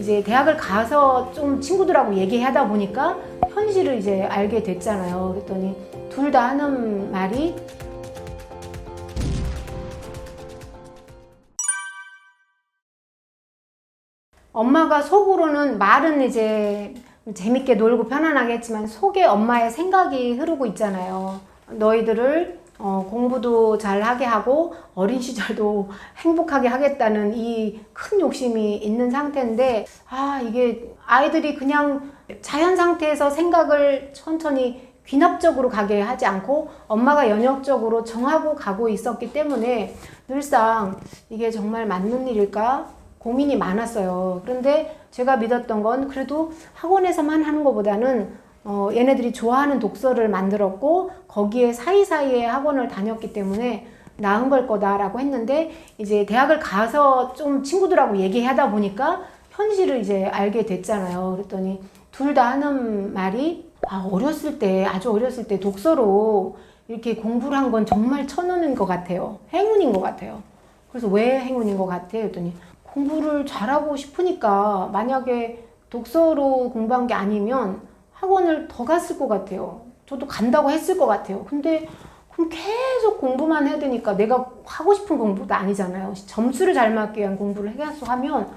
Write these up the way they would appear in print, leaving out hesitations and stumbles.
이제 대학을 가서 좀 친구들하고 얘기하다 보니까 현실을 이제 알게 됐잖아요. 그랬더니 둘 다 하는 말이 엄마가 속으로는 말은 이제 재밌게 놀고 편안하게 했지만 속에 엄마의 생각이 흐르고 있잖아요. 너희들을 공부도 잘하게 하고 어린 시절도 행복하게 하겠다는 이 큰 욕심이 있는 상태인데 이게 아이들이 그냥 자연 상태에서 생각을 천천히 귀납적으로 가게 하지 않고 엄마가 연역적으로 정하고 가고 있었기 때문에 늘상 이게 정말 맞는 일일까 고민이 많았어요. 그런데 제가 믿었던 건 그래도 학원에서만 하는 것보다는 얘네들이 좋아하는 독서를 만들었고 거기에 사이사이에 학원을 다녔기 때문에 나은 걸 거다라고 했는데 이제 대학을 가서 좀 친구들하고 얘기하다 보니까 현실을 이제 알게 됐잖아요. 그랬더니 둘 다 하는 말이 아주 어렸을 때 독서로 이렇게 공부를 한 건 정말 천운인 것 같아요. 행운인 것 같아요. 그래서 왜 행운인 것 같아요? 그랬더니 공부를 잘하고 싶으니까 만약에 독서로 공부한 게 아니면 학원을 더 갔을 것 같아요. 저도 간다고 했을 것 같아요. 근데 그럼 계속 공부만 해야 되니까 내가 하고 싶은 공부도 아니잖아요. 점수를 잘 맞기 위한 공부를 계속 하면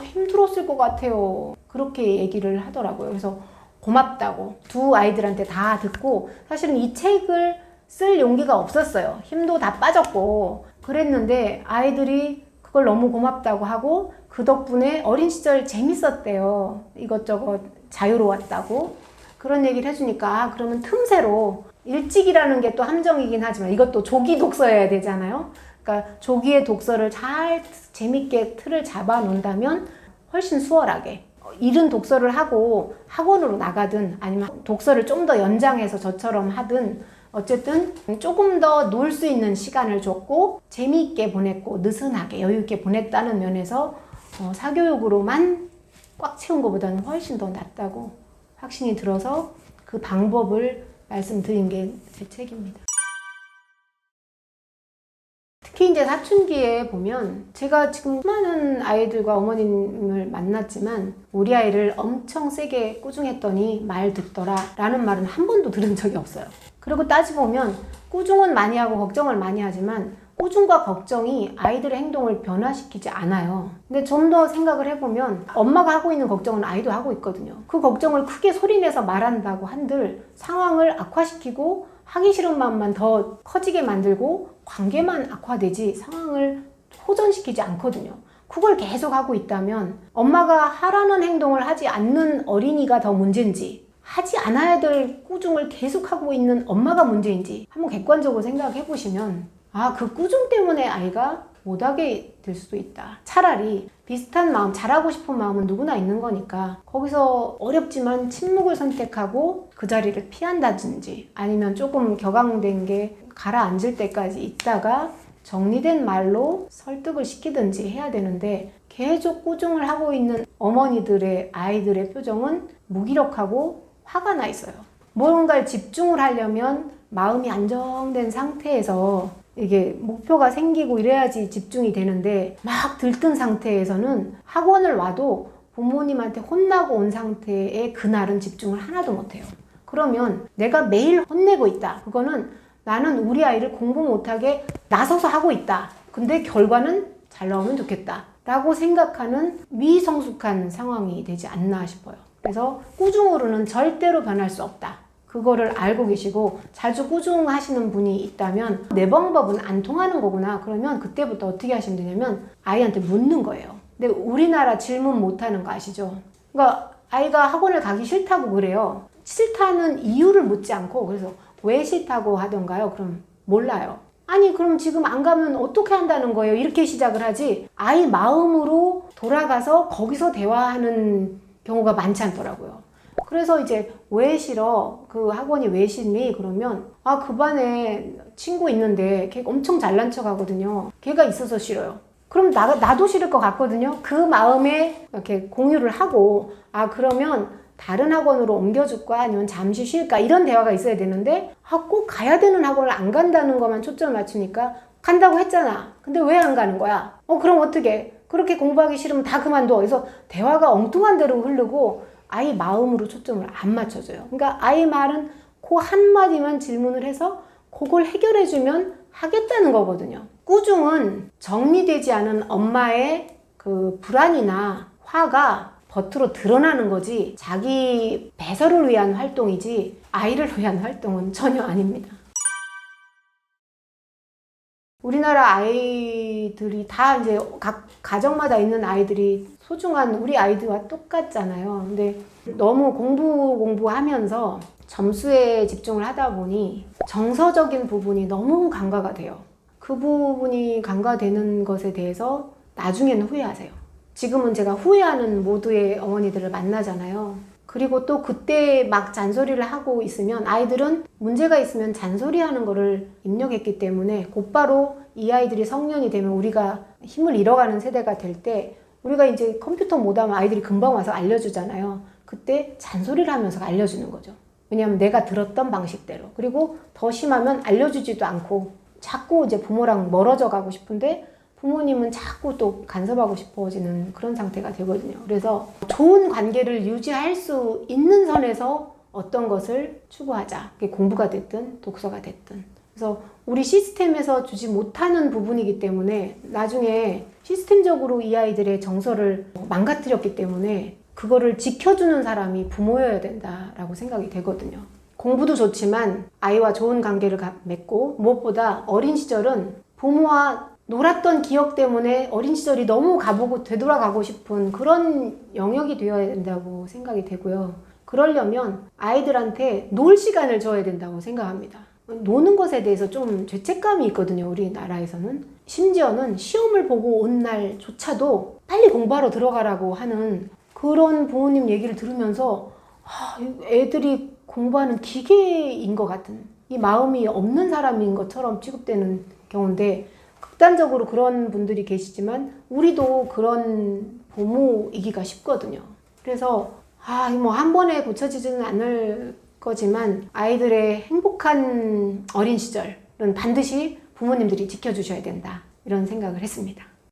힘들었을 것 같아요. 그렇게 얘기를 하더라고요. 그래서 고맙다고 두 아이들한테 다 듣고 사실은 이 책을 쓸 용기가 없었어요. 힘도 다 빠졌고 그랬는데 아이들이 그걸 너무 고맙다고 하고 그 덕분에 어린 시절 재밌었대요. 이것저것 자유로웠다고 그런 얘기를 해주니까 그러면 틈새로 일찍이라는 게 또 함정이긴 하지만 이것도 조기 독서여야 되잖아요. 그러니까 조기의 독서를 잘 재밌게 틀을 잡아 놓는다면 훨씬 수월하게 이른 독서를 하고 학원으로 나가든 아니면 독서를 좀 더 연장해서 저처럼 하든 어쨌든 조금 더 놀 수 있는 시간을 줬고 재미있게 보냈고 느슨하게 여유있게 보냈다는 면에서 사교육으로만 꽉 채운 것보다는 훨씬 더 낫다고 확신이 들어서 그 방법을 말씀드린 게 제 책입니다. 특히 이제 사춘기에 보면 제가 지금 수많은 아이들과 어머님을 만났지만 우리 아이를 엄청 세게 꾸중했더니 말 듣더라 라는 말은 한 번도 들은 적이 없어요. 그리고 따져보면 꾸중은 많이 하고 걱정을 많이 하지만 꾸중과 걱정이 아이들의 행동을 변화시키지 않아요. 근데 좀 더 생각을 해보면 엄마가 하고 있는 걱정은 아이도 하고 있거든요. 그 걱정을 크게 소리내서 말한다고 한들 상황을 악화시키고 하기 싫은 마음만 더 커지게 만들고 관계만 악화되지 상황을 호전시키지 않거든요. 그걸 계속 하고 있다면 엄마가 하라는 행동을 하지 않는 어린이가 더 문제인지 하지 않아야 될 꾸중을 계속하고 있는 엄마가 문제인지 한번 객관적으로 생각해 보시면 그 꾸중 때문에 아이가 못하게 될 수도 있다. 차라리 비슷한 마음, 잘하고 싶은 마음은 누구나 있는 거니까 거기서 어렵지만 침묵을 선택하고 그 자리를 피한다든지 아니면 조금 격앙된 게 가라앉을 때까지 있다가 정리된 말로 설득을 시키든지 해야 되는데 계속 꾸중을 하고 있는 어머니들의 아이들의 표정은 무기력하고 화가 나 있어요. 뭔가를 집중을 하려면 마음이 안정된 상태에서 이게 목표가 생기고 이래야지 집중이 되는데 막 들뜬 상태에서는 학원을 와도 부모님한테 혼나고 온 상태에 그날은 집중을 하나도 못해요. 그러면 내가 매일 혼내고 있다. 그거는 나는 우리 아이를 공부 못하게 나서서 하고 있다. 근데 결과는 잘 나오면 좋겠다. 라고 생각하는 미성숙한 상황이 되지 않나 싶어요. 그래서 꾸중으로는 절대로 변할 수 없다. 그거를 알고 계시고 자주 꾸중하시는 분이 있다면 내 방법은 안 통하는 거구나. 그러면 그때부터 어떻게 하시면 되냐면 아이한테 묻는 거예요. 근데 우리나라 질문 못하는 거 아시죠? 그러니까 아이가 학원을 가기 싫다고 그래요. 싫다는 이유를 묻지 않고 그래서 왜 싫다고 하던가요? 그럼 몰라요. 아니 그럼 지금 안 가면 어떻게 한다는 거예요? 이렇게 시작을 하지 아이 마음으로 돌아가서 거기서 대화하는 경우가 많지 않더라고요. 그래서 이제 왜 싫어? 그 학원이 왜 싫니? 그러면 그 반에 친구 있는데 걔 엄청 잘난 척 하거든요. 걔가 있어서 싫어요. 그럼 나도 싫을 것 같거든요. 그 마음에 이렇게 공유를 하고 그러면 다른 학원으로 옮겨줄까? 아니면 잠시 쉴까? 이런 대화가 있어야 되는데 꼭 가야 되는 학원을 안 간다는 것만 초점을 맞추니까 간다고 했잖아. 근데 왜 안 가는 거야? 그럼 어떻게? 그렇게 공부하기 싫으면 다 그만둬. 그래서 대화가 엉뚱한 대로 흐르고 아이 마음으로 초점을 안 맞춰줘요. 그러니까 아이 말은 그 한마디만 질문을 해서 그걸 해결해주면 하겠다는 거거든요. 꾸중은 정리되지 않은 엄마의 그 불안이나 화가 겉으로 드러나는 거지 자기 배설을 위한 활동이지 아이를 위한 활동은 전혀 아닙니다. 우리나라 아이들이 다 이제 각 가정마다 있는 아이들이 소중한 우리 아이들과 똑같잖아요. 근데 너무 공부하면서 점수에 집중을 하다 보니 정서적인 부분이 너무 간과가 돼요. 그 부분이 간과되는 것에 대해서 나중에는 후회하세요. 지금은 제가 후회하는 모두의 어머니들을 만나잖아요. 그리고 또 그때 막 잔소리를 하고 있으면 아이들은 문제가 있으면 잔소리하는 거를 입력했기 때문에 곧바로 이 아이들이 성년이 되면 우리가 힘을 잃어가는 세대가 될 때 우리가 이제 컴퓨터 못하면 아이들이 금방 와서 알려주잖아요. 그때 잔소리를 하면서 알려주는 거죠. 왜냐하면 내가 들었던 방식대로. 그리고 더 심하면 알려주지도 않고 자꾸 이제 부모랑 멀어져 가고 싶은데 부모님은 자꾸 또 간섭하고 싶어지는 그런 상태가 되거든요. 그래서 좋은 관계를 유지할 수 있는 선에서 어떤 것을 추구하자. 그게 공부가 됐든 독서가 됐든. 그래서 우리 시스템에서 주지 못하는 부분이기 때문에 나중에 시스템적으로 이 아이들의 정서를 망가뜨렸기 때문에 그거를 지켜주는 사람이 부모여야 된다라고 생각이 되거든요. 공부도 좋지만 아이와 좋은 관계를 맺고 무엇보다 어린 시절은 부모와 놀았던 기억 때문에 어린 시절이 너무 가보고 되돌아가고 싶은 그런 영역이 되어야 된다고 생각이 되고요. 그러려면 아이들한테 놀 시간을 줘야 된다고 생각합니다. 노는 것에 대해서 좀 죄책감이 있거든요. 우리나라에서는. 심지어는 시험을 보고 온 날조차도 빨리 공부하러 들어가라고 하는 그런 부모님 얘기를 들으면서 애들이 공부하는 기계인 것 같은 이 마음이 없는 사람인 것처럼 취급되는 경우인데 극단적으로 그런 분들이 계시지만 우리도 그런 부모이기가 쉽거든요. 그래서 뭐 한 번에 고쳐지지는 않을 거지만 아이들의 행복한 어린 시절은 반드시 부모님들이 지켜주셔야 된다 이런 생각을 했습니다.